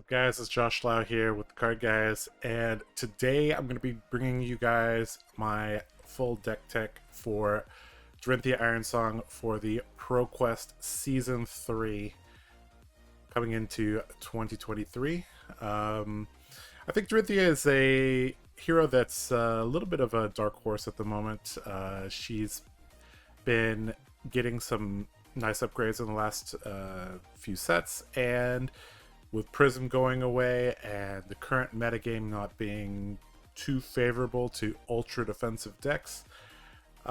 Up guys, it's Josh Lau here with the Card Guys, and today I'm going to be bringing you guys my full deck tech for Dorinthia Ironsong for the ProQuest Season 3 coming into 2023. I think Dorinthia is a hero that's a little bit of a dark horse at the moment. She's been getting some nice upgrades in the last few sets, and with Prism going away and the current metagame not being too favorable to ultra defensive decks, with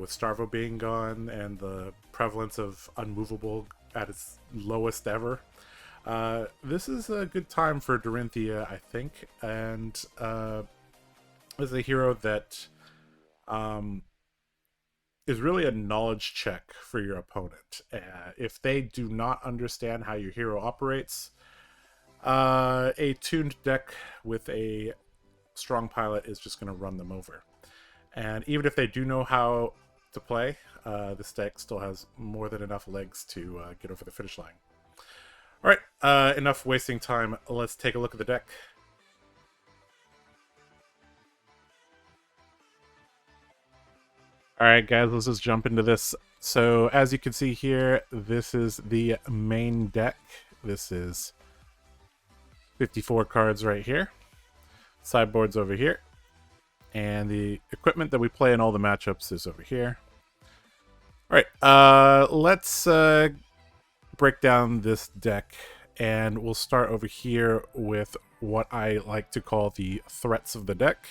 Starvo being gone and the prevalence of unmovable at its lowest ever, this is a good time for Dorinthia, I think, and is a hero that is really a knowledge check for your opponent. If they do not understand how your hero operates, a tuned deck with a strong pilot is just going to run them over. And even if they do know how to play, this deck still has more than enough legs to get over the finish line. All right, enough wasting time. Let's take a look at the deck. Alright guys, let's just jump into this. So as you can see here, this is the main deck. This is 54 cards right here. Sideboard's over here. And the equipment that we play in all the matchups is over here. Alright, let's break down this deck. And we'll start over here with what I like to call the threats of the deck.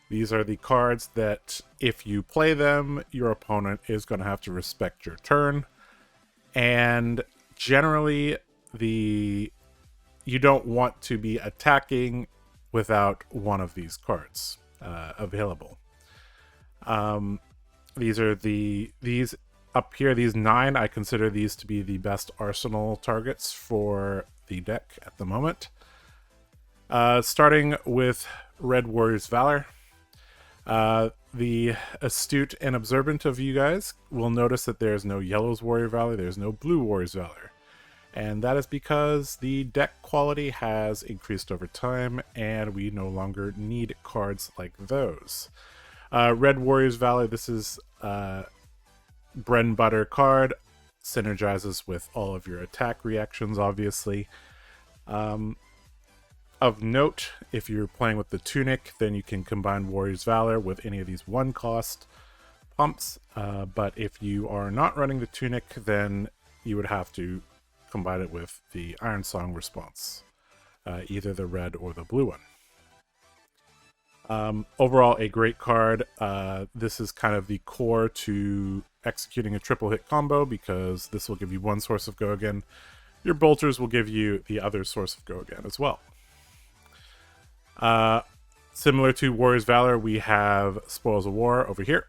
These are the cards that, if you play them, your opponent is going to have to respect your turn. And generally, you don't want to be attacking without one of these cards available. These up here, these 9, I consider these to be the best arsenal targets for the deck at the moment. Starting with Red Warrior's Valor. The astute and observant of you guys will notice that there's no Yellow's Warrior Valor, there's no Blue Warrior's Valor. And that is because the deck quality has increased over time, and we no longer need cards like those. Red Warrior's Valor, this is bread and butter card, synergizes with all of your attack reactions, obviously. Of note, if you're playing with the Tunic, then you can combine Warrior's Valor with any of these 1-cost pumps. But if you are not running the Tunic, then you would have to combine it with the Ironsong response, either the red or the blue one. Overall, a great card. This is kind of the core to executing a triple hit combo, because this will give you one source of go again. Your bolters will give you the other source of go again as well. Similar to Warrior's Valor, we have Spoils of War over here.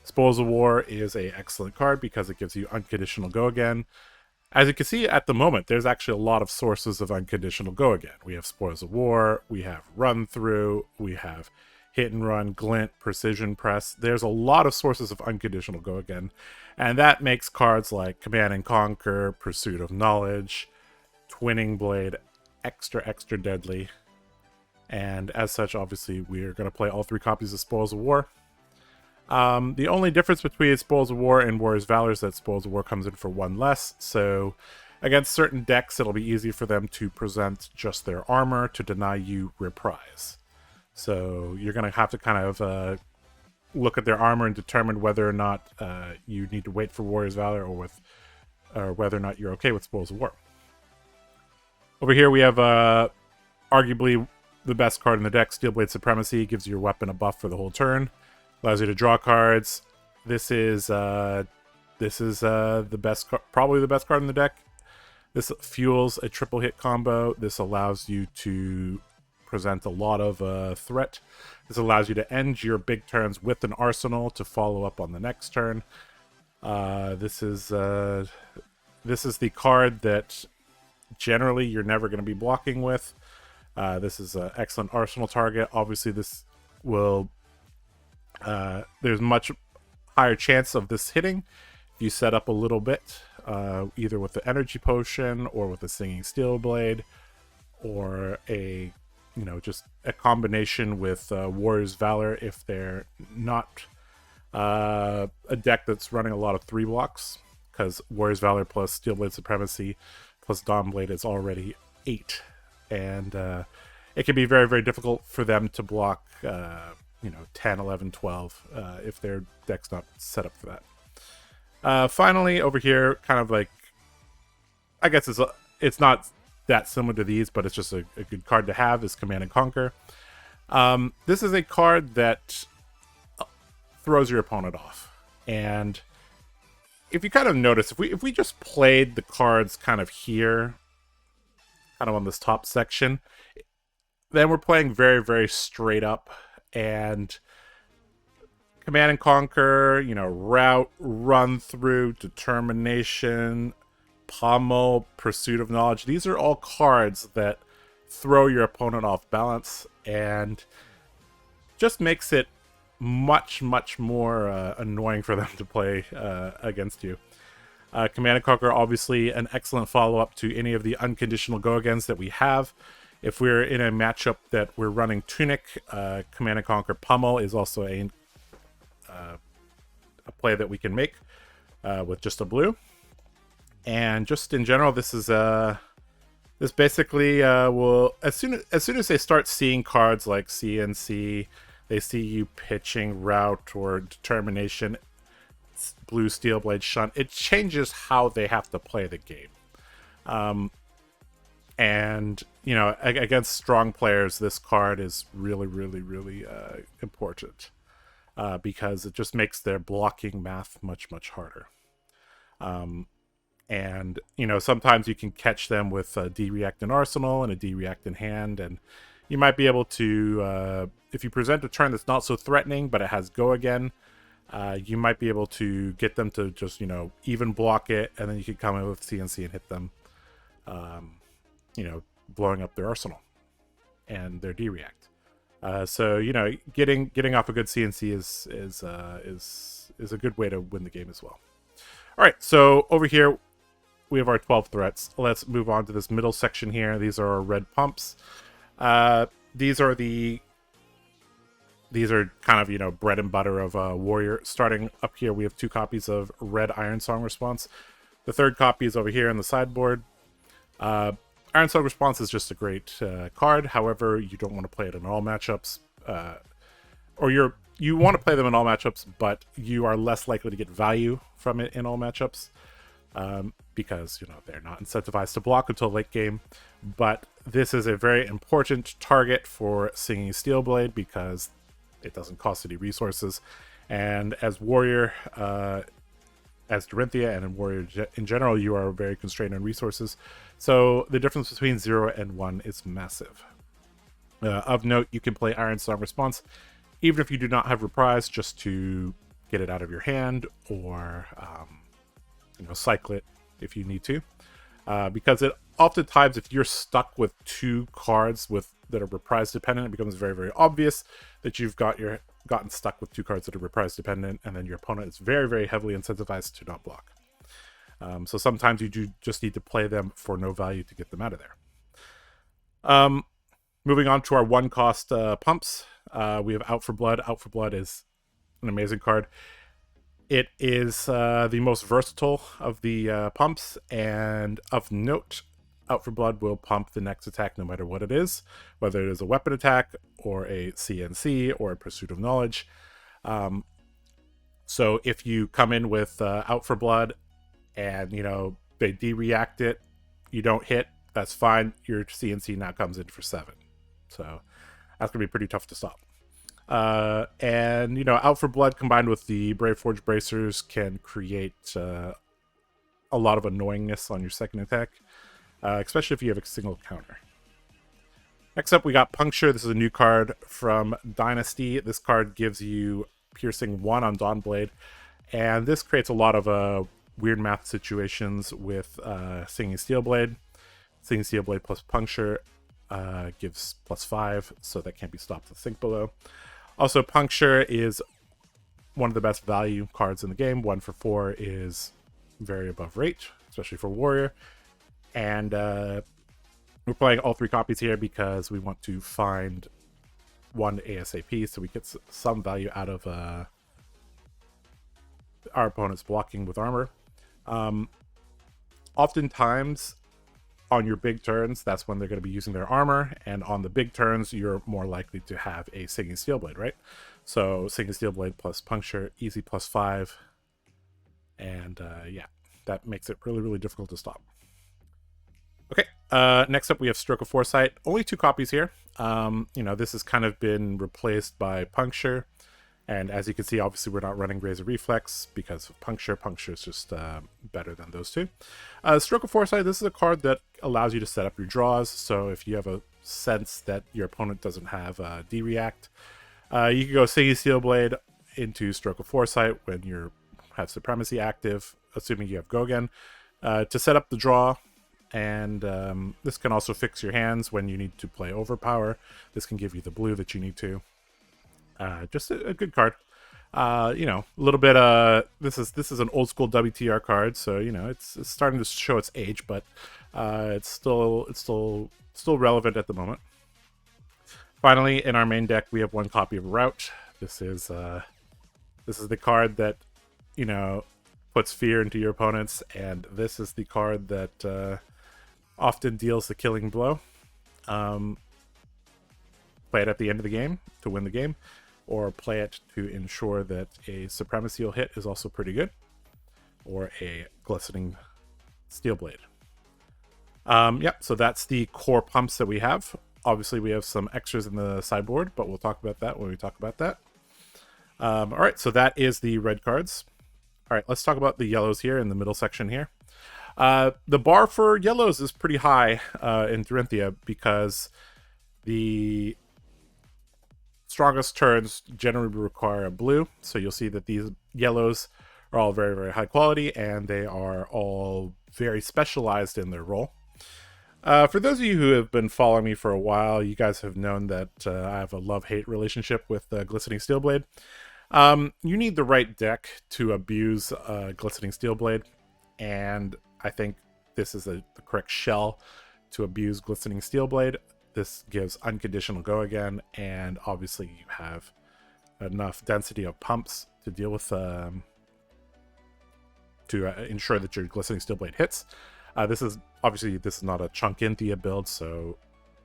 Spoils of War is an excellent card because it gives you unconditional go again. As you can see at the moment, there's actually a lot of sources of unconditional go again. We have Spoils of War, we have Run Through, we have Hit and Run, Glint, Precision Press. There's a lot of sources of unconditional go again, and that makes cards like Command and Conquer, Pursuit of Knowledge, Twinning Blade extra deadly. And as such, obviously, we're going to play all 3 copies of Spoils of War. The only difference between Spoils of War and Warrior's Valor is that Spoils of War comes in for 1 less. So against certain decks, it'll be easy for them to present just their armor to deny you Reprise. So you're going to have to kind of look at their armor and determine whether or not you need to wait for Warrior's Valor, or whether or not you're okay with Spoils of War. Over here we have arguably the best card in the deck, Steelblade Supremacy. Gives your weapon a buff for the whole turn, allows you to draw cards. This is the best, probably the best card in the deck. This fuels a triple hit combo. This allows you to present a lot of threat. This allows you to end your big turns with an arsenal to follow up on the next turn. This is the card that generally you're never going to be blocking with. This is an excellent arsenal target. Obviously, this will there's much higher chance of this hitting if you set up a little bit either with the energy potion or with the singing steel blade, or a, you know, just a combination with Warrior's Valor if they're not a deck that's running a lot of 3 blocks, because Warrior's Valor plus Steel Blade Supremacy plus Dawnblade is already 8, and it can be very, very difficult for them to block, you know, 10, 11, 12 if their deck's not set up for that. Finally, over here, kind of like, I guess it's not that similar to these, but it's just a good card to have, is Command and Conquer. This is a card that throws your opponent off, and if you kind of notice, if we just played the cards kind of here, kind of on this top section, then we're playing very, very straight up. And Command and Conquer, you know, Route, Run Through, Determination, Pummel, Pursuit of Knowledge, these are all cards that throw your opponent off balance and just makes it much, much more annoying for them to play against you. Command and Conquer, obviously an excellent follow-up to any of the unconditional go-agains that we have. If we're in a matchup that we're running Tunic, Command and Conquer Pummel is also a play that we can make with just a blue. And just in general, this is this basically will, as soon as they start seeing cards like CNC, they see you pitching Route or Determination, blue Steel Blade Shunt, it changes how they have to play the game. And, you know, against strong players, this card is really, really, really important because it just makes their blocking math much, much harder. And, you know, sometimes you can catch them with a D-React in Arsenal and a D-React in hand, and you might be able to, if you present a turn that's not so threatening, but it has go again, you might be able to get them to just, you know, even block it, and then you can come in with CNC and hit them. You know, blowing up their arsenal and their D-React. So, you know, getting off a good CNC is a good way to win the game as well. All right, so over here we have our 12 threats. Let's move on to this middle section here. These are our red pumps. These are kind of, you know, bread and butter of Warrior. Starting up here, we have 2 copies of Red Iron Song Response. The 3rd copy is over here on the sideboard. Iron Song Response is just a great card. However, you don't want to play it in all matchups, or you want to play them in all matchups, but you are less likely to get value from it in all matchups because, you know, they're not incentivized to block until late game. But this is a very important target for Singing Steel Blade because it doesn't cost any resources, and as Warrior, as Dorinthia and in Warrior in general, you are very constrained on resources. So the difference between 0 and 1 is massive. Of note, you can play Iron Song Response even if you do not have Reprise, just to get it out of your hand, or you know, cycle it if you need to. Because it oftentimes, if you're stuck with 2 cards that are Reprise dependent, it becomes very, very obvious that you've gotten stuck with 2 cards that are Reprise dependent, and then your opponent is very, very heavily incentivized to not block. So sometimes you do just need to play them for no value to get them out of there. Moving on to our 1-cost pumps, we have Out for Blood. Out for Blood is an amazing card. It is the most versatile of the pumps, and of note, Out for Blood will pump the next attack no matter what it is, whether it is a weapon attack or a CNC or a Pursuit of Knowledge. So if you come in with Out for Blood and, you know, they de-react it, you don't hit, that's fine. Your CNC now comes in for 7. So that's going to be pretty tough to stop. And, you know, Out for Blood combined with the Brave Forge Bracers can create a lot of annoyingness on your second attack, especially if you have a single counter. Next up, we got Puncture. This is a new card from Dynasty. This card gives you Piercing 1 on Dawnblade, and this creates a lot of weird math situations with Singing Steel Blade. Singing Steel Blade plus Puncture gives +5, so that can't be stopped with Think Below. Also, Puncture is one of the best value cards in the game. 1 for 4 is very above rate, especially for Warrior. And we're playing all 3 copies here because we want to find 1 ASAP, so we get some value out of our opponent's blocking with armor. Oftentimes, on your big turns, that's when they're going to be using their armor, and on the big turns, you're more likely to have a Singing Steelblade, right? So Singing Steelblade plus Puncture, easy +5, and yeah, that makes it really, really difficult to stop. Okay, next up we have Stroke of Foresight. Only 2 copies here. You know, this has kind of been replaced by Puncture, and as you can see, obviously we're not running Razor Reflex because of Puncture. Puncture is just better than those 2. Stroke of Foresight, this is a card that allows you to set up your draws, so if you have a sense that your opponent doesn't have D-React, you can go Singing Steelblade into Stroke of Foresight when you have Supremacy active, assuming you have Gogen, to set up the draw. And this can also fix your hands when you need to play Overpower. This can give you the blue that you need to. Just a good card. You know, a little bit. This is an old school WTR card, so you know it's starting to show its age, but it's still relevant at the moment. Finally, in our main deck, we have 1 copy of Rout. This is the card that, you know, puts fear into your opponents, and this is the card that often deals the killing blow. Play it at the end of the game to win the game, or play it to ensure that a Supremacy will hit is also pretty good, or a Glistening Steelblade. Yep, so that's the core pumps that we have. Obviously, we have some extras in the sideboard, but we'll talk about that when we talk about that. All right, so that is the red cards. All right, let's talk about the yellows here in the middle section here. The bar for yellows is pretty high in Dorinthia because the strongest turns generally require a blue. So you'll see that these yellows are all very, very high quality, and they are all very specialized in their role. For those of you who have been following me for a while, you guys have known that I have a love-hate relationship with Glistening Steelblade. You need the right deck to abuse Glistening Steelblade, and I think this is the correct shell to abuse Glistening Steelblade. This gives unconditional go again, and obviously you have enough density of pumps to deal with to ensure that your Glistening Steelblade hits. This is not a Chunkinthia build, so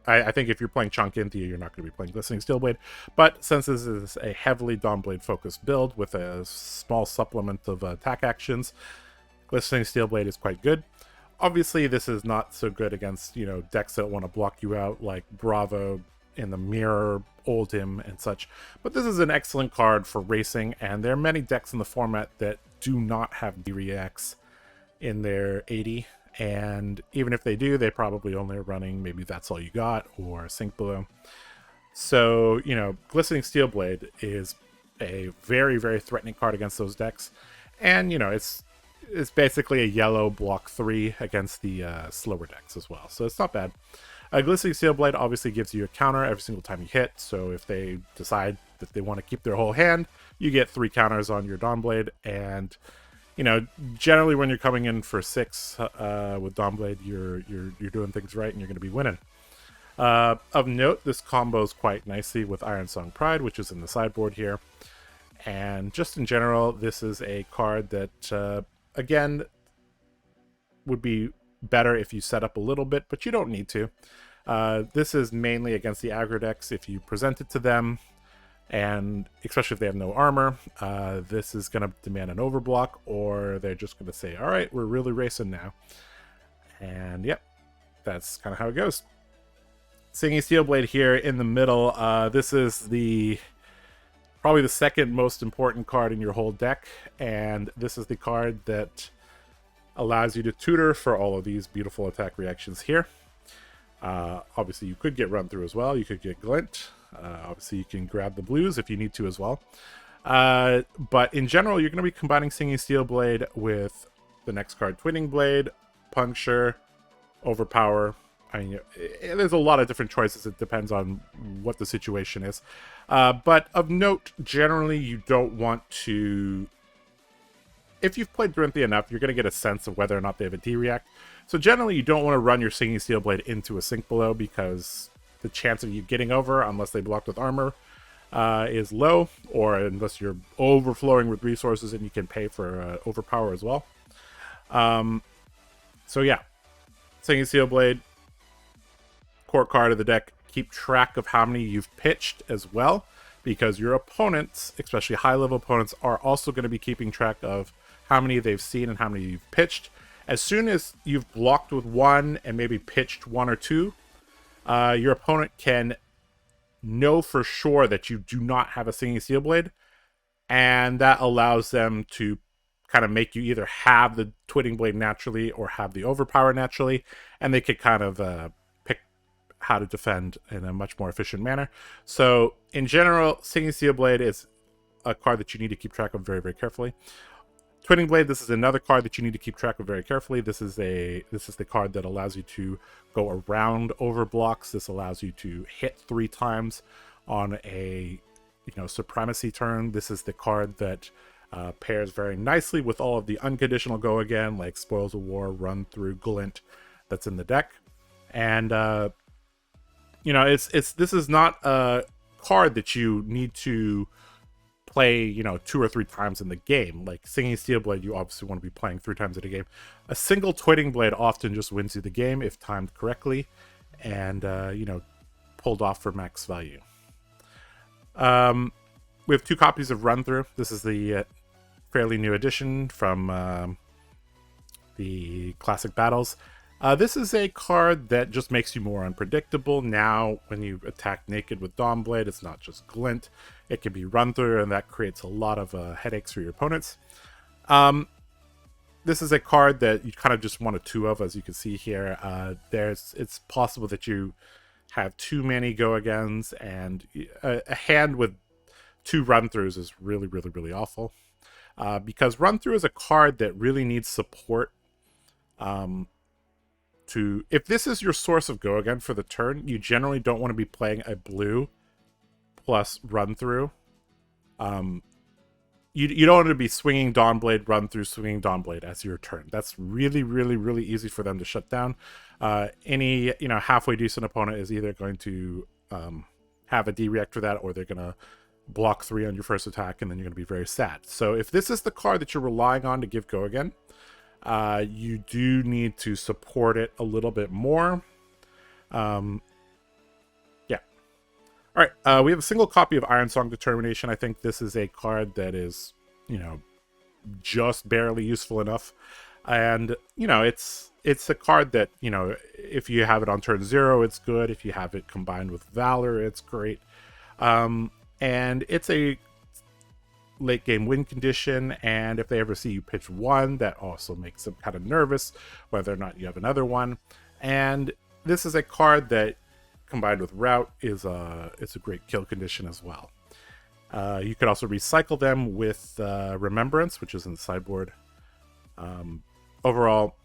I think if you're playing Chunkinthia, you're not going to be playing Glistening Steelblade. But since this is a heavily Dawnblade focused build with a small supplement of attack actions, Glistening Steelblade is quite good. Obviously, this is not so good against, you know, decks that want to block you out, like Bravo in the Mirror, Oldhim, and such. But this is an excellent card for racing, and there are many decks in the format that do not have D-Reacts in their 80. And even if they do, they probably only are running maybe That's All You Got or Sink Below. So, you know, Glistening Steelblade is a very, very threatening card against those decks. And, you know, it's basically a yellow block 3 against the slower decks as well. So it's not bad. Glistening Steelblade obviously gives you a counter every single time you hit. So if they decide that they want to keep their whole hand, you get 3 counters on your Dawnblade. And, you know, generally when you're coming in for 6 with Dawnblade, you're doing things right and you're going to be winning. Of note, this combos quite nicely with Ironsong Pride, which is in the sideboard here. And just in general, this is a card that, again, would be better if you set up a little bit, but you don't need to. This is mainly against the aggro decks if you present it to them, and especially if they have no armor. This is going to demand an overblock, or they're just going to say, all right, we're really racing now. And yep, that's kind of how it goes. Singing Steelblade here in the middle. This is probably the second most important card in your whole deck, and this is the card that allows you to tutor for all of these beautiful attack reactions here. Obviously, you could get run through as well. You could get glint. Obviously, you can grab the blues if you need to as well. But in general, you're going to be combining Singing Steelblade with the next card, Twinning Blade, Puncture, Overpower. I mean, there's a lot of different choices. It depends on what the situation is. But of note, generally, you don't want to if you've played Dorinthia enough, you're going to get a sense of whether or not they have a D-React. So generally, you don't want to run your Singing Steel Blade into a Sink Below, because the chance of you getting over, unless they blocked with armor, is low, or unless you're overflowing with resources and you can pay for overpower as well. So yeah, Singing Steel Blade, core card of the deck. Keep track of how many you've pitched as well, because your opponents, especially high-level opponents, are also going to be keeping track of how many they've seen and how many you've pitched. As soon as you've blocked with one and maybe pitched one or two, your opponent can know for sure that you do not have a Singing Steel Blade, and that allows them to kind of make you either have the Twitting Blade naturally or have the overpower naturally, and they could kind of pick how to defend in a much more efficient manner. So in general, Singing Steel Blade is a card that you need to keep track of very, very carefully. Twitting Blade, this is another card that you need to keep track of very carefully. This is the card that allows you to go around over blocks. This allows you to hit 3 times on a supremacy turn. This is the card that pairs very nicely with all of the unconditional go again, like Spoils of War, Run Through, Glint, that's in the deck. And this is not a card that you need to play 2 or 3 times in the game. Like Singing Steel Blade, you obviously want to be playing 3 times in a game. A single Twitting Blade often just wins you the game if timed correctly and pulled off for max value. We have 2 copies of Run Through. This is the fairly new edition from the Classic Battles. This is a card that just makes you more unpredictable. Now, when you attack naked with Dawnblade, it's not just Glint. It can be Run Through, and that creates a lot of headaches for your opponents. This is a card that you kind of just want a 2 of, as you can see here. It's possible that you have too many go-agains, and a hand with 2 run-throughs is really, really, really awful. Because Run-Through is a card that really needs support. If this is your source of go-again for the turn, you generally don't want to be playing a blue plus Run-Through. You don't want to be swinging Dawnblade, Run-Through, swinging Dawnblade as your turn. That's really, really, really easy for them to shut down. Any halfway decent opponent is either going to have a D-React for that, or they're going to block 3 on your first attack, and then you're going to be very sad. So if this is the card that you're relying on to give go again, you do need to support it a little bit more. Yeah. All right. We have a single copy of Ironsong Determination. I think this is a card that is, just barely useful enough. And, it's a card that, if you have it on turn 0, it's good. If you have it combined with Valor, it's great. And it's a late game win condition, and if they ever see you pitch 1, that also makes them kind of nervous whether or not you have another one. And this is a card that, combined with Rout, it's a great kill condition as well. You could also recycle them with Remembrance, which is in the sideboard. Overall,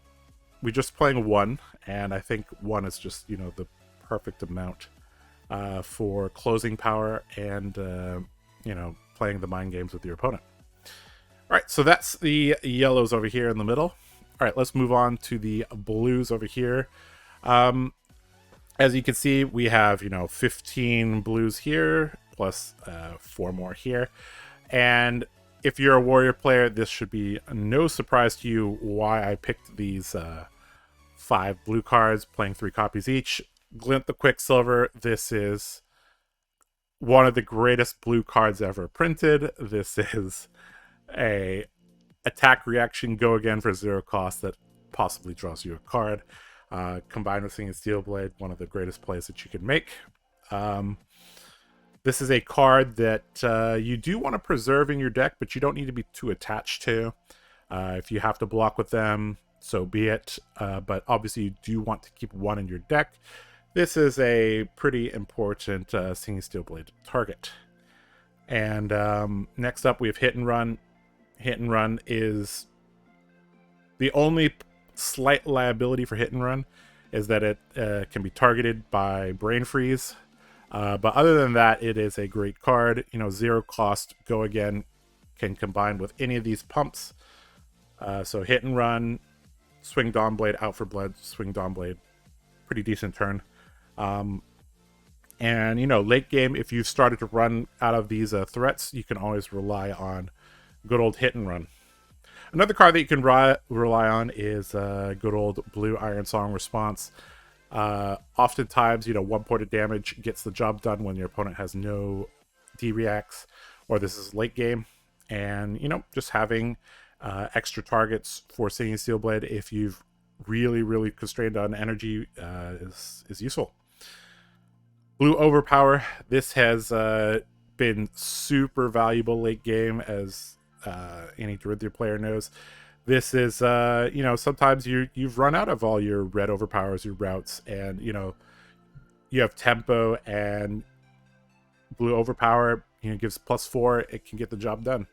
we're just playing 1, and I think 1 is just the perfect amount for closing power and playing the mind games with your opponent. All right, so that's the yellows over here in the middle. All right, let's move on to the blues over here. As you can see, we have 15 blues here plus 4 more here, and if you're a warrior player, this should be no surprise to you why I picked these 5 blue cards, playing 3 copies each. Glint the Quicksilver, this is one of the greatest blue cards ever printed. This is a attack reaction go again for 0 cost that possibly draws you a card. Combined with Singing Steel Blade, one of the greatest plays that you can make. This is a card that you do want to preserve in your deck, but you don't need to be too attached to. If you have to block with them, so be it. But obviously you do want to keep 1 in your deck. This is a pretty important Singing Steel Blade target. And next up we have Hit and Run. Hit and Run is the only slight liability for Hit and Run is that it can be targeted by Brain Freeze. But other than that, it is a great card. 0 cost, go again, can combine with any of these pumps. So hit and run, swing Dawnblade, out for blood, swing Dawnblade. Pretty decent turn. And, late game, if you've started to run out of these threats, you can always rely on good old hit and run. Another card that you can rely on is good old blue Iron Song Response. Oftentimes, one point of damage gets the job done when your opponent has no D-reacts, or this is late game. And, just having extra targets for Singing Steelblade if you've really constrained on energy is useful. Blue Overpower. This has been super valuable late game, as any Dorinthia player knows. This is, sometimes you've run out of all your red overpowers, your routes, and, you have tempo, and Blue Overpower, gives +4. It can get the job done.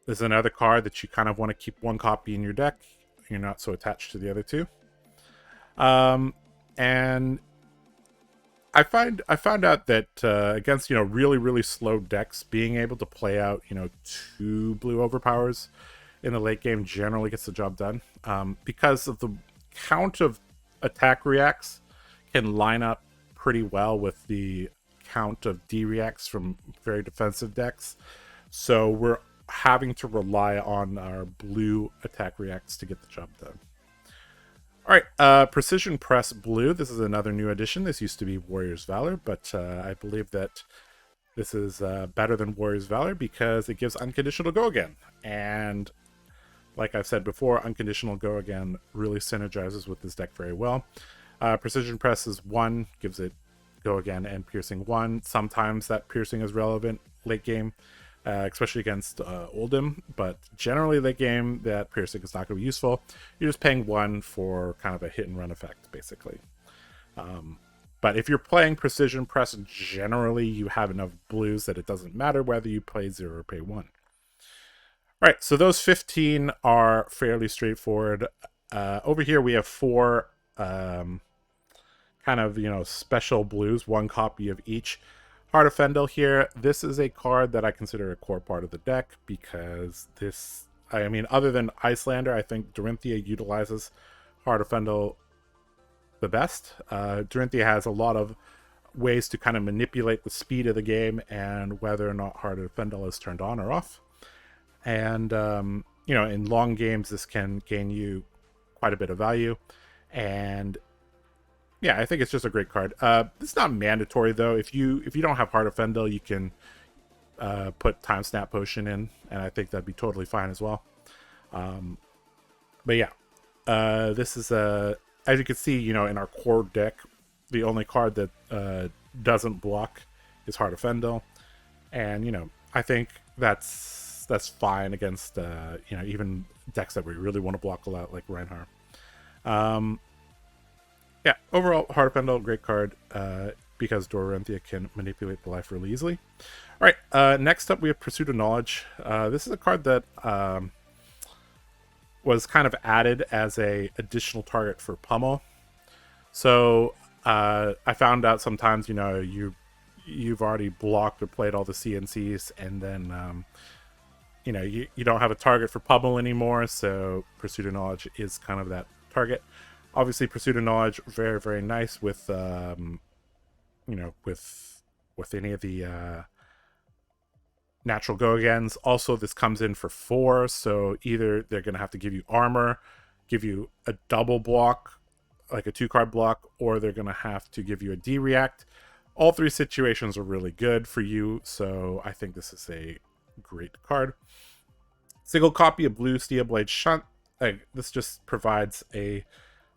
There's another card that you kind of want to keep one copy in your deck. You're not so attached to the other two. And I found out that against really slow decks, being able to play out 2 blue overpowers in the late game generally gets the job done, because of the count of attack reacts can line up pretty well with the count of D reacts from very defensive decks. So we're having to rely on our blue attack reacts to get the job done. All right, Precision Press Blue. This is another new addition. This used to be Warrior's Valor, but I believe that this is better than Warrior's Valor because it gives Unconditional Go Again. And like I've said before, Unconditional Go Again really synergizes with this deck very well. Precision Press is 1, gives it Go Again and Piercing 1. Sometimes that Piercing is relevant late game, especially against Oldhim, but generally late game that Piercing is not going to be useful. You're just paying 1 for kind of a hit and run effect, basically. But if you're playing Precision Press, generally you have enough blues that it doesn't matter whether you play 0 or pay 1. All right, so those 15 are fairly straightforward. Over here we have 4 kind of, special blues, 1 copy of each. Heart of Fendel here. This is a card that I consider a core part of the deck because this, other than Icelander, I think Dorinthia utilizes Heart of Fendel the best. Dorinthia has a lot of ways to kind of manipulate the speed of the game and whether or not Heart of Fendel is turned on or off. And, in long games, this can gain you quite a bit of value. And yeah, I think it's just a great card. It's not mandatory though. If you don't have Heart of Fendel, you can put Time Snap Potion in, and I think that'd be totally fine as well. But yeah, this is as you can see, in our core deck, the only card that doesn't block is Heart of Fendel, and I think that's fine against even decks that we really want to block a lot, like Reinhardt. Yeah, overall, Heart of Fendel, great card, because Dorinthia can manipulate the life really easily. All right, next up we have Pursuit of Knowledge. This is a card that was kind of added as a additional target for Pummel. So I found out sometimes, you've already blocked or played all the CNCs, and then you don't have a target for Pummel anymore, so Pursuit of Knowledge is kind of that target. Obviously, Pursuit of Knowledge, very, very nice with, with any of the natural go-agains. Also, this comes in for 4, so either they're going to have to give you armor, give you a double block, like a 2-card block, or they're going to have to give you a D-react. All 3 situations are really good for you, so I think this is a great card. Single copy of Blue Steelblade Shunt. This just provides a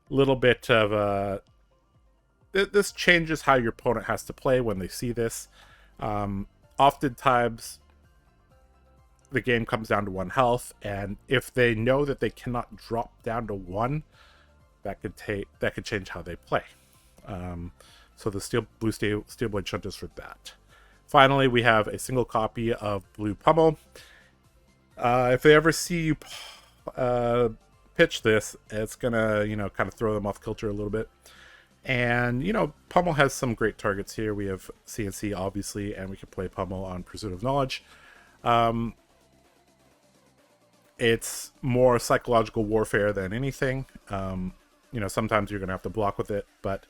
little bit of this changes how your opponent has to play when they see this. Oftentimes the game comes down to 1 health, and if they know that they cannot drop down to 1, that could change how they play. So the Blue Steelblade Shunt is for that. Finally, we have a single copy of Blue Pummel. If they ever see you pitch this, it's gonna kind of throw them off kilter a little bit. And Pummel has some great targets here. We have CNC, obviously, and we can play Pummel on Pursuit of Knowledge. It's more psychological warfare than anything. Sometimes you're going to have to block with it, but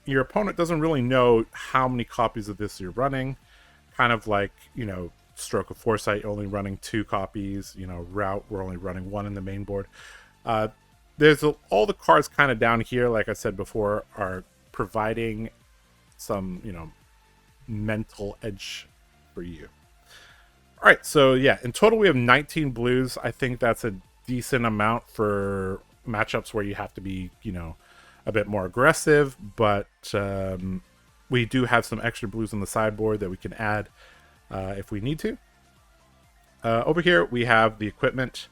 your opponent doesn't really know how many copies of this you're running. Kind of like, Stroke of Foresight, only running 2 copies. Route, we're only running 1 in the main board. All the cards kind of down here, like I said before, are providing some, mental edge for you. All right, so yeah, in total we have 19 blues. I think that's a decent amount for matchups where you have to be, a bit more aggressive, but we do have some extra blues on the sideboard that we can add if we need to. Over here we have the equipment.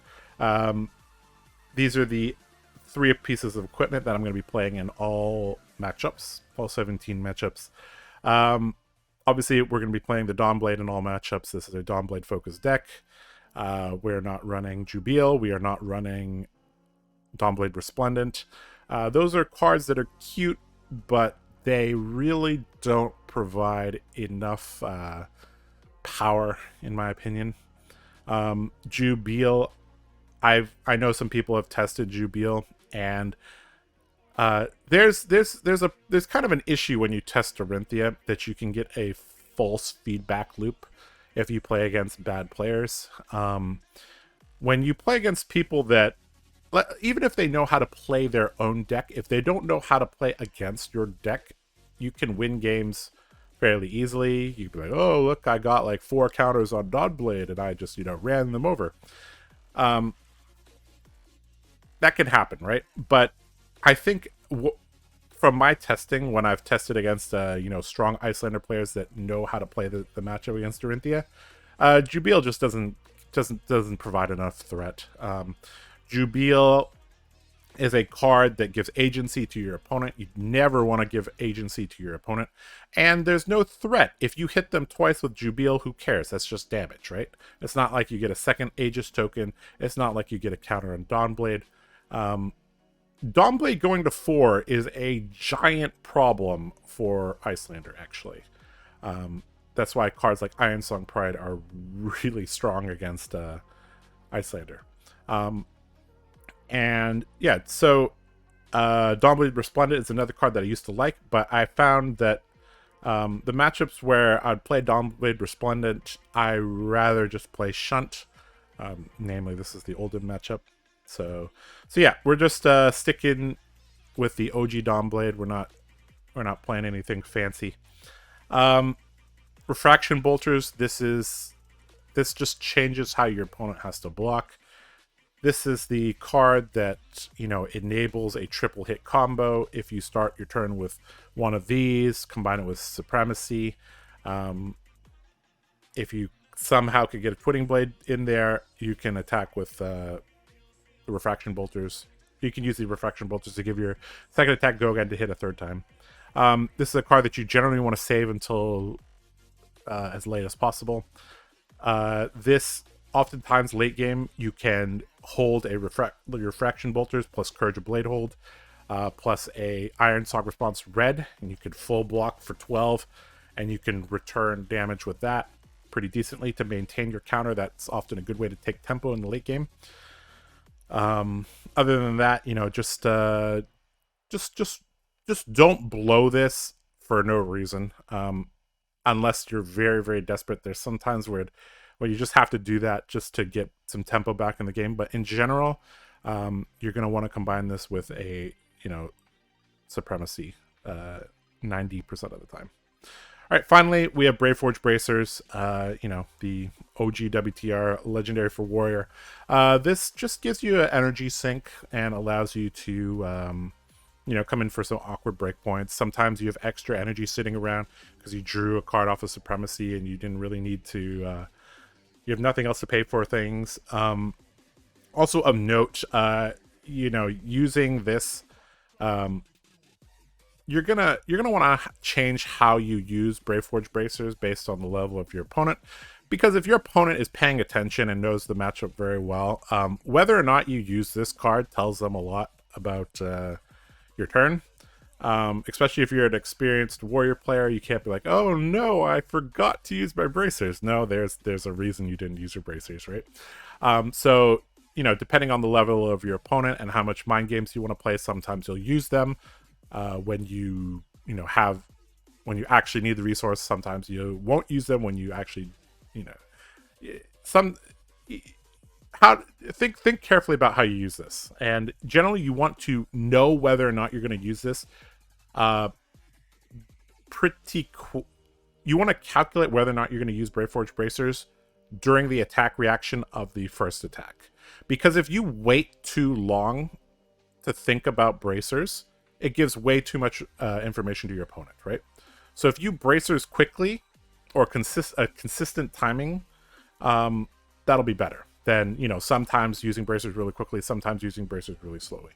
These are the 3 pieces of equipment that I'm going to be playing in all matchups, all 17 matchups. Obviously, we're going to be playing the Dawnblade in all matchups. This is a Dawnblade focused deck. We're not running Jubil. We are not running Dawnblade Resplendent. Those are cards that are cute, but they really don't provide enough power, in my opinion. Jubil, I know some people have tested Jubil, and there's kind of an issue when you test Dorinthia that you can get a false feedback loop if you play against bad players. When you play against people that, even if they know how to play their own deck, if they don't know how to play against your deck, you can win games fairly easily. You'd be like, oh, look, I got like 4 counters on Dawnblade, and I just, ran them over. That can happen, right? But I think from my testing, when I've tested against strong Iyslander players that know how to play the matchup against Dorinthia, Jubil just doesn't provide enough threat. Jubil is a card that gives agency to your opponent. You never want to give agency to your opponent, and there's no threat. If you hit them twice with Jubil, who cares? That's just damage, right? It's not like you get a second Aegis token. It's not like you get a counter on Dawnblade. Dawnblade going to 4 is a giant problem for Iyslander, actually. That's why cards like Ironsong Pride are really strong against Iyslander. And yeah, so Dawnblade Resplendent is another card that I used to like, but I found that the matchups where I'd play Dawnblade Resplendent, I rather just play Shunt. Namely, this is the Oldhim matchup. So yeah, we're just sticking with the OG Dawnblade. We're not playing anything fancy. Refraction Bolters. This just changes how your opponent has to block. This is the card that, enables a triple hit combo. If you start your turn with one of these, combine it with Supremacy. If you somehow could get a Twitting Blade in there, you can attack with the Refraction Bolters. You can use the Refraction Bolters to give your second attack go again to hit a 3rd time. This is a card that you generally want to save until as late as possible. This, oftentimes late game, you can hold a Refraction Bolters plus Courage of Bladehold, plus a Ironsong Response red, and you can full block for 12, and you can return damage with that pretty decently to maintain your counter. That's often a good way to take tempo in the late game. Other than that, just don't blow this for no reason, unless you're very, very desperate. There's sometimes where you just have to do that just to get some tempo back in the game. But in general, you're going to want to combine this with a, Supremacy 90% of the time. All right, finally, we have Braveforge Bracers, the OG WTR, legendary for Warrior. This just gives you an energy sink and allows you to, come in for some awkward breakpoints. Sometimes you have extra energy sitting around because you drew a card off of Supremacy and you didn't really need to, you have nothing else to pay for things. Also of note, using this, you're gonna want to change how you use Braveforge Bracers based on the level of your opponent, because if your opponent is paying attention and knows the matchup very well, whether or not you use this card tells them a lot about your turn. Especially if you're an experienced Warrior player, you can't be like, oh no, I forgot to use my Bracers. No, there's a reason you didn't use your Bracers, right? So, depending on the level of your opponent and how much mind games you want to play, sometimes you'll use them when when you actually need the resource. Sometimes you won't use them when you actually, you know, some how think carefully about how you use this. And generally, you want to know whether or not you're going to use this. Uh, you want to calculate whether or not you're going to use Brave Forge Bracers during the attack reaction of the first attack, because if you wait too long to think about bracers, it gives way too much information to your opponent, right? So if you bracers quickly or consistent timing, that'll be better than sometimes using bracers really quickly, sometimes using bracers really slowly.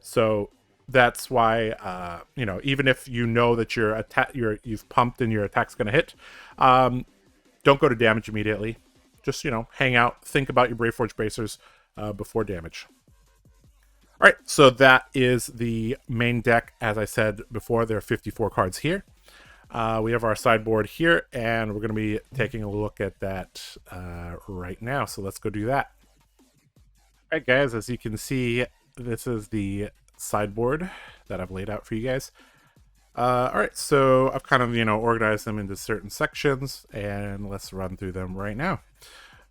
So that's why even if you know that you've pumped and your attack's going to hit, don't go to damage immediately. Just hang out, think about your Brave Forge bracers before damage. All right, so that is the main deck. As I said before, there are 54 cards here. We have our sideboard here, and we're going to be taking a look at that right now. So let's go do that. All right, guys, as you can see, this is the sideboard that I've laid out for you guys. All right, so I've kind of, organized them into certain sections, and let's run through them right now.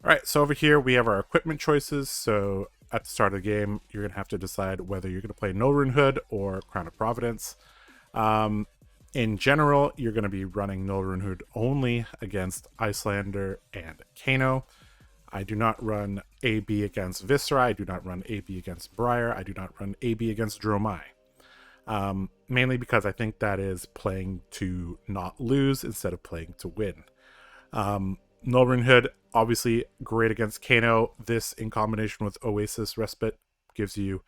All right, so over here we have our equipment choices. So at the start of the game, you're going to have to decide whether you're going to play Nullrune Hood or Crown of Providence. In general, you're going to be running Nullrune Hood only against Iyslander and Kano. I do not run AB against Viscera. I do not run AB against Briar. I do not run AB against Dromai. Mainly because I think that is playing to not lose instead of playing to win. Nullrune Hood, obviously great against Kano. This, in combination with Oasis Respite, gives you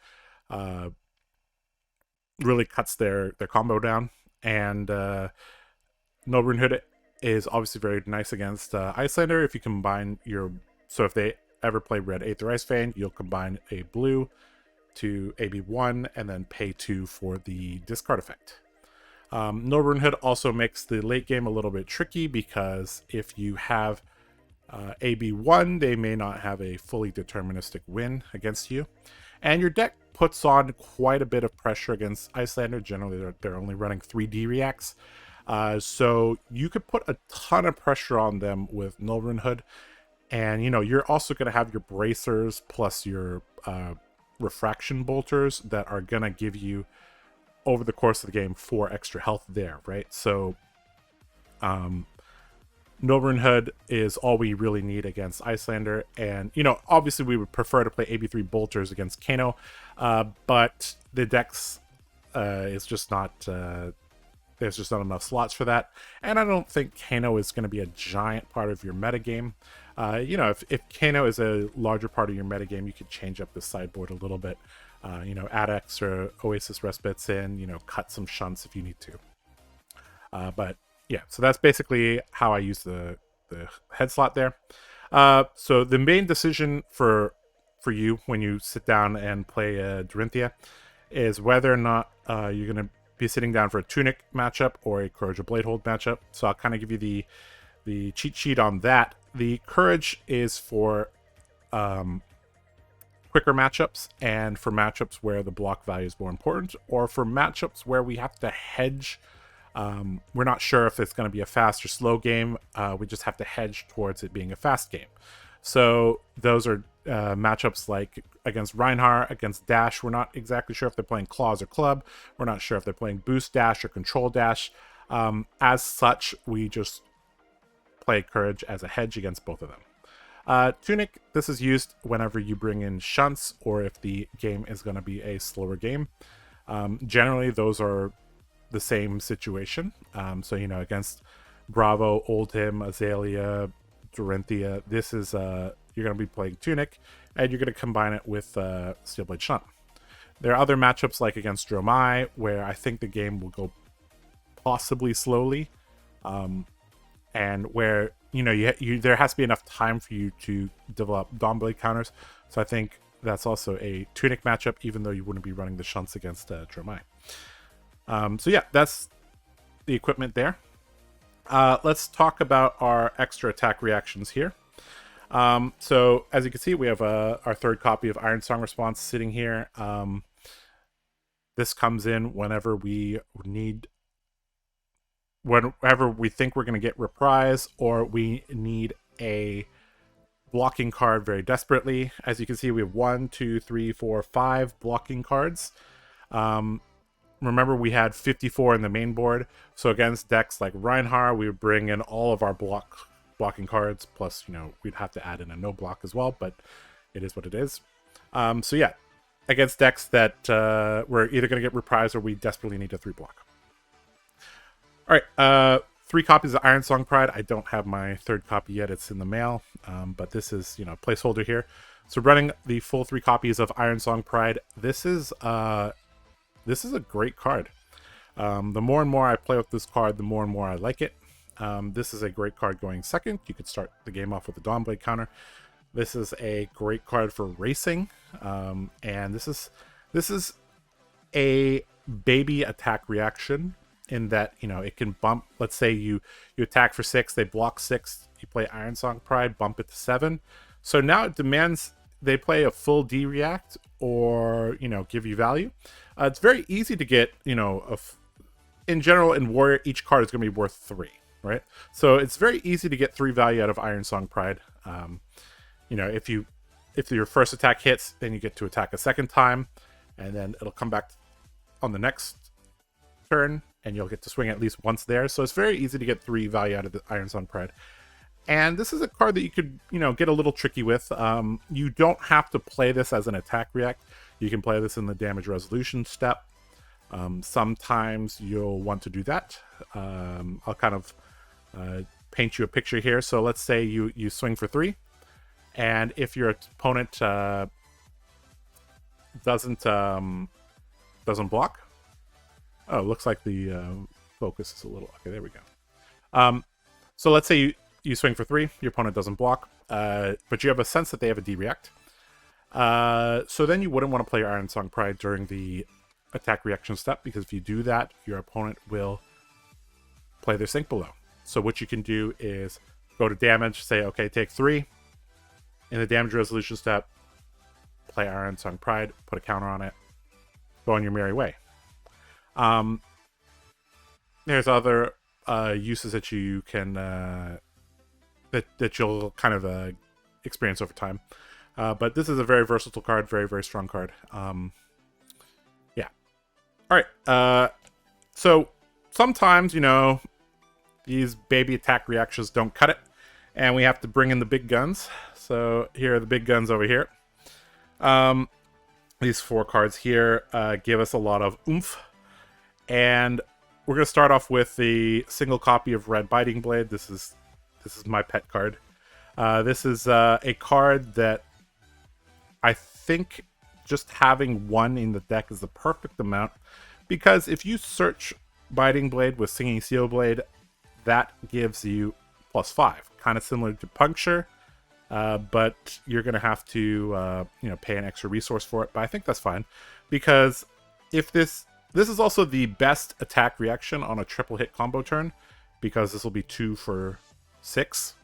really cuts their combo down. And Nullrune Hood is obviously very nice against Iyslander. If you combine if they ever play Red Aether Ice Vein, you'll combine a blue to AB1 and then pay 2 for the discard effect. Nullrune Hood also makes the late game a little bit tricky, because if you have AB1, they may not have a fully deterministic win against you. And your deck puts on quite a bit of pressure against Iyslander. Generally, they're only running 3D reacts. So you could put a ton of pressure on them with Nullrune Hood. And, you're also going to have your bracers plus your refraction bolters that are going to give you, over the course of the game, 4 extra health there, right? So Nullrune Hood is all we really need against Iyslander. And, obviously we would prefer to play AB3 bolters against Kano, but the decks is just not... there's just not enough slots for that. And I don't think Kano is going to be a giant part of your metagame. If Kano is a larger part of your metagame, you could change up the sideboard a little bit. Add extra Oasis Respites in, cut some shunts if you need to. But yeah, so that's basically how I use the head slot there. So the main decision for you when you sit down and play Dorinthia is whether or not you're going to be sitting down for a Tunic matchup or a Courage of Bladehold matchup. So I'll kind of give you the cheat sheet on that. The Courage is for quicker matchups, and for matchups where the block value is more important, or for matchups where we have to hedge. We're not sure if it's going to be a fast or slow game. We just have to hedge towards it being a fast game. So those are matchups like against Reinhardt, against Dash. We're not exactly sure if they're playing Claws or Club. We're not sure if they're playing Boost Dash or Control Dash. As such, we just play Courage as a hedge against both of them. Tunic, this is used whenever you bring in shunts or if the game is going to be a slower game. Generally, those are the same situation. So, against Bravo, Oldhim, Azalea, Dorinthia, this is you're going to be playing Tunic, and you're going to combine it with Steelblade Shunt. There are other matchups like against Dromai, where I think the game will go possibly slowly, and where there has to be enough time for you to develop Dawnblade counters. So I think that's also a Tunic matchup, even though you wouldn't be running the shunts against Dromai. So yeah, that's the equipment there. Let's talk about our extra attack reactions here. So as you can see, we have our third copy of Iron Song Response sitting here. This comes in whenever we need, whenever we think we're going to get reprise, or we need a blocking card very desperately. As you can see, we have 1, 2, 3, 4, 5 blocking cards. Remember, we had 54 in the main board, so against decks like Reinhardt, we would bring in all of our blocking cards, plus, we'd have to add in a no block as well, but it is what it is. So yeah, against decks that we're either going to get reprise or we desperately need a 3 block. All right, 3 copies of Iron Song Pride. I don't have my third copy yet. It's in the mail, but this is, placeholder here. So running the full 3 copies of Iron Song Pride, this is a great card. The more and more I play with this card, the more and more I like it. This is a great card going second. You could start the game off with a Dawnblade counter. This is a great card for racing, and this is a baby attack reaction in that, it can bump. Let's say you attack for 6, they block 6, you play Iron Song Pride, bump it to 7. So now it demands they play a full D react or give you value. It's very easy to get, in general in Warrior, each card is going to be worth 3, right? So it's very easy to get 3 value out of Iron Song Pride. If your first attack hits, then you get to attack a second time, and then it'll come back on the next turn, and you'll get to swing at least once there. So it's very easy to get 3 value out of the Iron Song Pride. And this is a card that you could, get a little tricky with. You don't have to play this as an attack react. You can play this in the damage resolution step. Sometimes you'll want to do that. I'll kind of paint you a picture here. So let's say you swing for 3, and if your opponent doesn't block. Oh, it looks like the focus is a little... Okay, there we go. So let's say you swing for 3, your opponent doesn't block, but you have a sense that they have a D-react. So then you wouldn't want to play Iron Song Pride during the attack reaction step, because if you do that, your opponent will play their Sink Below. So what you can do is go to damage, say, okay, take 3. In the damage resolution step, play Iron Song Pride, put a counter on it, go on your merry way. There's other uses that you can that you'll kind of experience over time, but this is a very versatile card, very, very strong card. Yeah. All right. So sometimes these baby attack reactions don't cut it, and we have to bring in the big guns. So here are the big guns over here. These 4 cards here give us a lot of oomph. And we're going to start off with the single copy of Red Biting Blade. This is my pet card. This is a card that I think just having 1 in the deck is the perfect amount, because if you search Biting Blade with Singing Steel Blade, that gives you +5, kind of similar to Puncture, but you're going to have to pay an extra resource for it. But I think that's fine, because if this is also the best attack reaction on a triple hit combo turn, because this will be 2 for 6.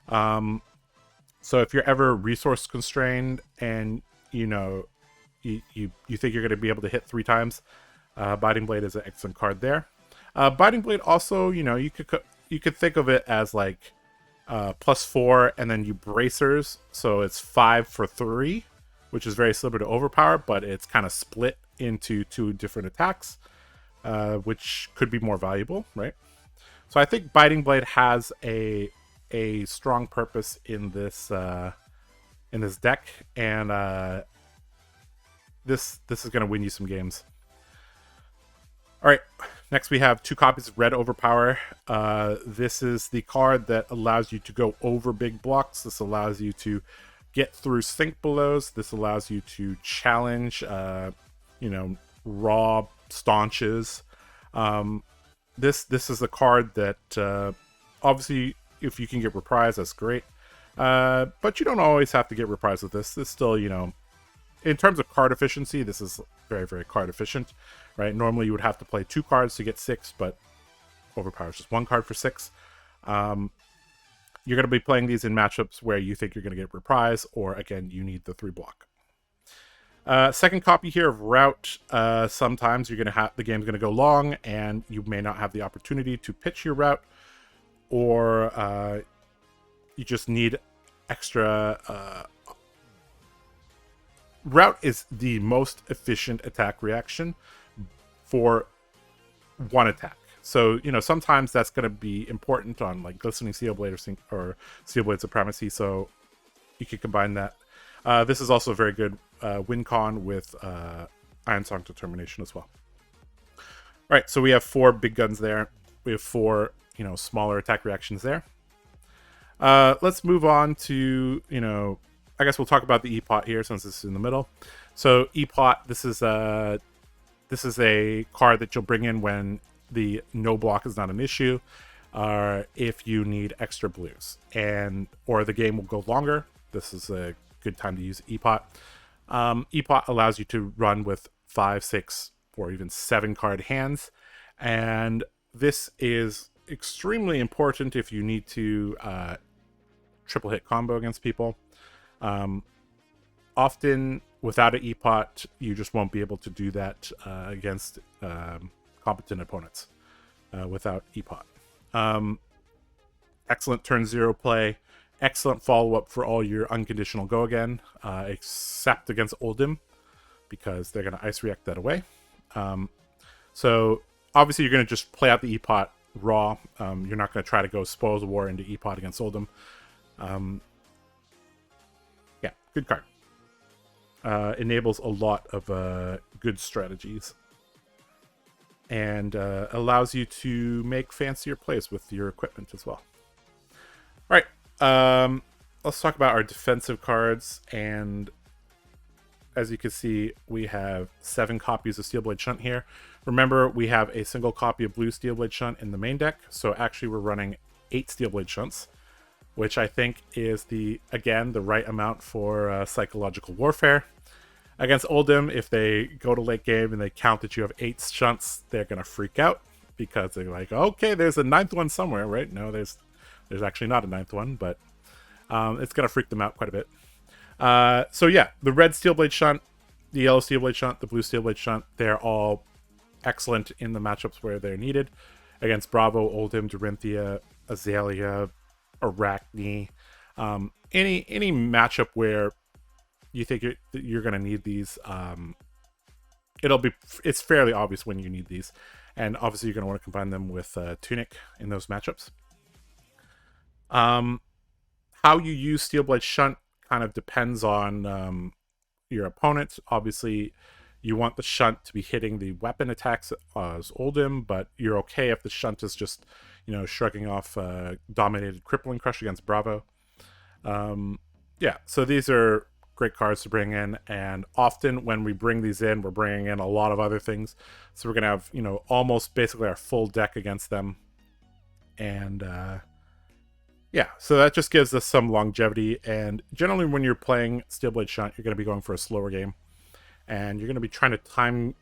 So if you're ever resource constrained and you think you're going to be able to hit 3 times, Biting Blade is an excellent card there. Biting Blade also, you could think of it as like +4, and then you bracers, so it's 5 for 3, which is very similar to Overpower, but it's kind of split into 2 different attacks, which could be more valuable, right? So I think Biting Blade has a strong purpose in this deck, and this is going to win you some games. All right, next we have 2 copies of Red Overpower. This is the card that allows you to go over big blocks. This allows you to get through Sink Belows. This allows you to challenge raw staunches. This is a card that obviously, if you can get reprise, that's great, but you don't always have to get reprise with this. This still, in terms of card efficiency, this is very, very card efficient, right? Normally you would have to play 2 cards to get 6, but Overpower is just 1 card for 6. you're going to be playing these in matchups where you think you're going to get reprise, or again, you need the 3 block. Second copy here of Route. Sometimes you're going to have the game's going to go long, and you may not have the opportunity to pitch your route, or you just need extra. Route is the most efficient attack reaction for one attack. So, sometimes that's going to be important on like Glistening Steel Blade or Steel Blade Supremacy, so you can combine that. This is also a very good win con with Iron Song Determination as well. All right, so we have 4 big guns there. We have 4, smaller attack reactions there. Let's move on to, I guess we'll talk about the E-Pot here since this is in the middle. So E-Pot, this is a card that you'll bring in when the no block is not an issue, if you need extra blues, or the game will go longer. This is a good time to use E-Pot. E-Pot allows you to run with 5, 6, or even 7 card hands, and this is extremely important if you need to triple hit combo against people. Often without an E-Pot, you just won't be able to do that against competent opponents without E-Pot. Excellent turn 0 play. Excellent follow-up for all your unconditional go again, except against Oldhim, because they're going to ice react that away. So obviously you're going to just play out the E-Pot raw. You're not going to try to go Spoils of War into E-Pot against Oldhim. Yeah, good card. Enables a lot of good strategies, and allows you to make fancier plays with your equipment as well. All right, let's talk about our defensive cards. And as you can see, we have 7 copies of Steelblade Shunt here. Remember, we have a single copy of blue Steelblade Shunt in the main deck, so actually we're running 8 Steelblade Shunts, which I think is the right amount for psychological warfare. Against Oldhim, if they go to late game and they count that you have 8 shunts, they're gonna freak out because they're like, okay, there's a 9th one somewhere, right? No, there's actually not a 9th one, but it's gonna freak them out quite a bit. So yeah, the red Steelblade Shunt, the yellow Steelblade Shunt, the blue Steelblade Shunt, they're all excellent in the matchups where they're needed. Against Bravo, Oldhim, Dorinthia, Azalea, Arachne, any matchup where you think you're going to need these, it's fairly obvious when you need these, and obviously you're going to want to combine them with Tunic in those matchups. How you use Steelblade Shunt kind of depends on your opponent. Obviously, you want the Shunt to be hitting the weapon attacks as Oldhim, but you're okay if the Shunt is just, shrugging off Dominated Crippling Crush against Bravo. Yeah, so these are great cards to bring in, and often when we bring these in, we're bringing in a lot of other things. So we're going to have, almost basically our full deck against them. And yeah, so that just gives us some longevity. And generally when you're playing Steelblade Shunt, you're going to be going for a slower game, and you're going to be trying to time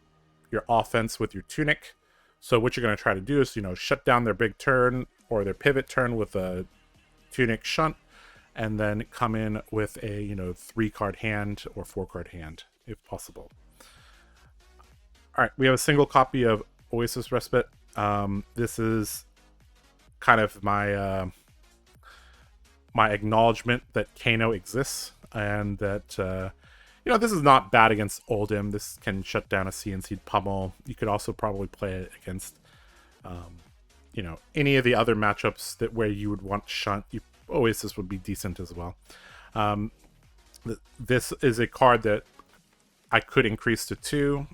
your offense with your Tunic. So what you're going to try to do is, shut down their big turn or their pivot turn with a Tunic Shunt, and then come in with a 3-card hand or 4-card hand if possible. All right, we have a single copy of Oasis Respite. This is kind of my my acknowledgement that Kano exists, and that this is not bad against Oldhim. This can shut down a CNC Pummel. You could also probably play it against any of the other matchups where you would want Shunt. Oasis would be decent as well. This is a card that I could increase to 2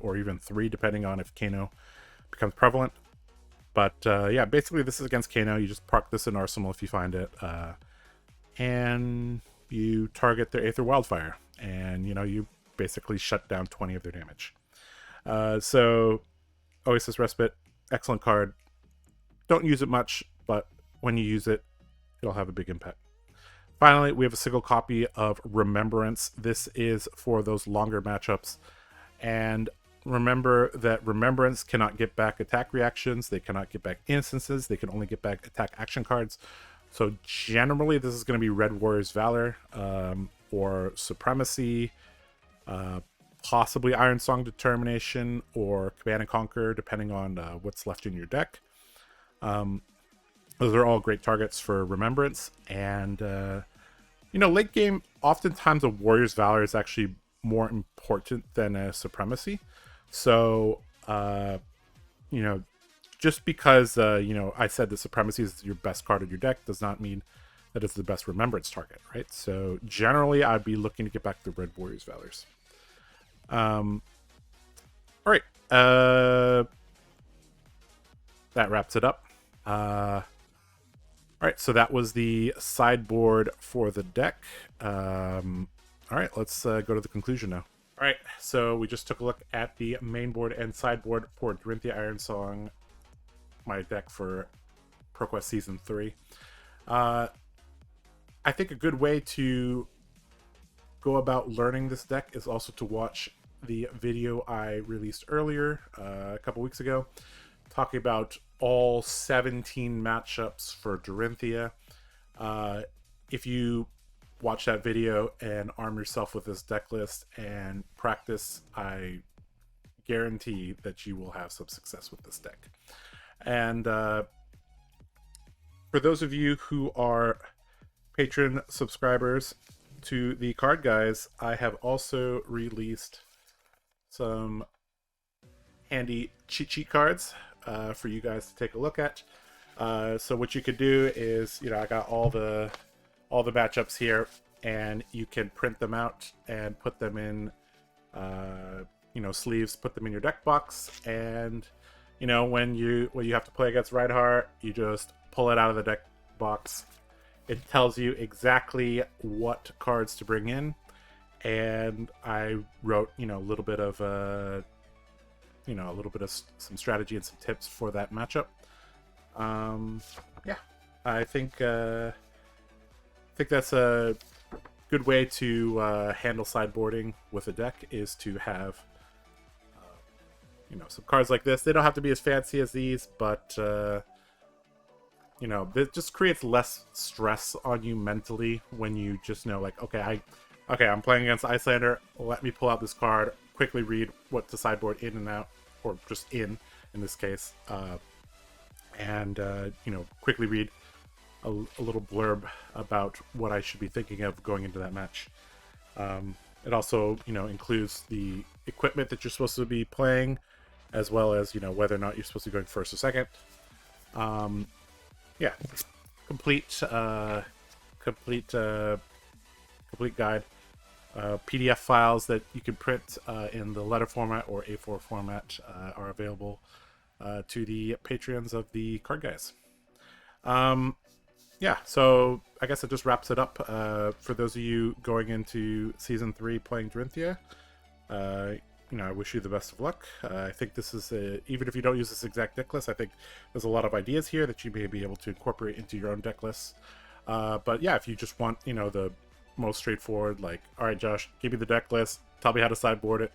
or even 3, depending on if Kano becomes prevalent. But yeah, basically this is against Kano. You just park this in Arsenal if you find it, and you target their Aether Wildfire, and you basically shut down 20 of their damage. So Oasis Respite, excellent card. Don't use it much, but when you use it, it'll have a big impact. Finally, we have a single copy of Remembrance. This is for those longer matchups. And remember that Remembrance cannot get back attack reactions. They cannot get back instances. They can only get back attack action cards. So generally, this is going to be Red Warriors Valor or Supremacy, possibly Iron Song Determination or Command and Conquer, depending on what's left in your deck. Those are all great targets for Remembrance. And, late game, oftentimes a Warriors Valor is actually more important than a Supremacy. So, just because, I said the Supremacy is your best card in your deck does not mean that it's the best Remembrance target, right? So generally, I'd be looking to get back the Red Warriors Valors. All right. That wraps it up. All right, so that was the sideboard for the deck. All right, let's go to the conclusion now. All right, so we just took a look at the main board and sideboard for Dorinthia Ironsong, my deck for ProQuest Season 3. I think a good way to go about learning this deck is also to watch the video I released earlier, a couple weeks ago, talking about all 17 matchups for Dorinthia. If you watch that video and arm yourself with this deck list and practice, I guarantee that you will have some success with this deck. And for those of you who are patron subscribers to the Card Guys, I have also released some handy cheat sheet cards for you guys to take a look at. So what you could do is, I got all the matchups here, and you can print them out and put them in, sleeves, put them in your deck box, and when you have to play against Reinhardt, you just pull it out of the deck box. It tells you exactly what cards to bring in, and I wrote a little bit of some strategy and some tips for that matchup. I think that's a good way to handle sideboarding with a deck, is to have some cards like this. They don't have to be as fancy as these, but it just creates less stress on you mentally when you just know, like, okay, I'm playing against Iyslander. Let me pull out this card, quickly read what to sideboard in and out, or just in this case, and quickly read a little blurb about what I should be thinking of going into that match. It also, includes the equipment that you're supposed to be playing, as well as, whether or not you're supposed to be going first or second. Complete guide. PDF files that you can print in the letter format or A4 format are available to the Patreons of the Card Guys. So I guess it just wraps it up. For those of you going into Season 3 playing Dorinthia, I wish you the best of luck. I think this is, even if you don't use this exact deck list, I think there's a lot of ideas here that you may be able to incorporate into your own deck lists. But yeah, if you just want, the most straightforward, like, all right, Josh, give me the deck list, tell me how to sideboard it.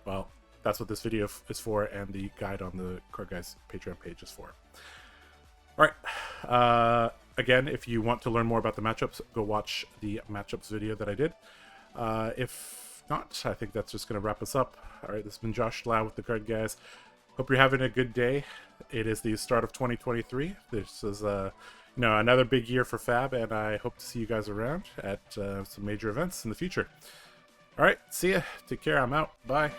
Well, that's what this video is for, and the guide on the Card Guys Patreon page is for. All right. Again, if you want to learn more about the matchups, go watch the matchups video that I did. If not, I think that's just going to wrap us up. All right, this has been Josh Lau with the Card Guys. Hope you're having a good day. It is the start of 2023. This is another big year for Fab, and I hope to see you guys around at some major events in the future. All right, see ya. Take care. I'm out. Bye.